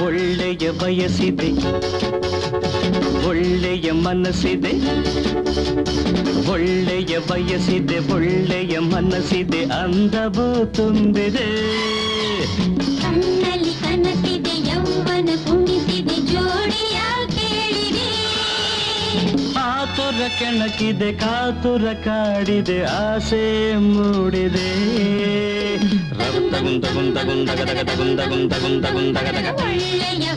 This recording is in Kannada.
ಒಳ್ಳೆಯ ಬಯಸಿದೆ ಒಳ್ಳೆಯ ಮನಸ್ಸಿದೆ ಒಳ್ಳೆಯ ಬಯಸಿದೆ ಒಳ್ಳೆಯ ಮನಸ್ಸಿದೆ ಅಂದವೂ ತುಂಬಿದೆ ಕಣ್ಣಲ್ಲಿ ಕನಸಿದೆ ಯೌವನ ಕುಣಿಸಿದೆ ಜೋಡಿಯ ಕೇಳಿದೆ ಆತುರ ಕೆಣಕಿದೆ ಕಾತುರ ಕಾಡಿದೆ ಆಸೆ ಮೂಡಿದೆ ಒಳ್ಳೆಯ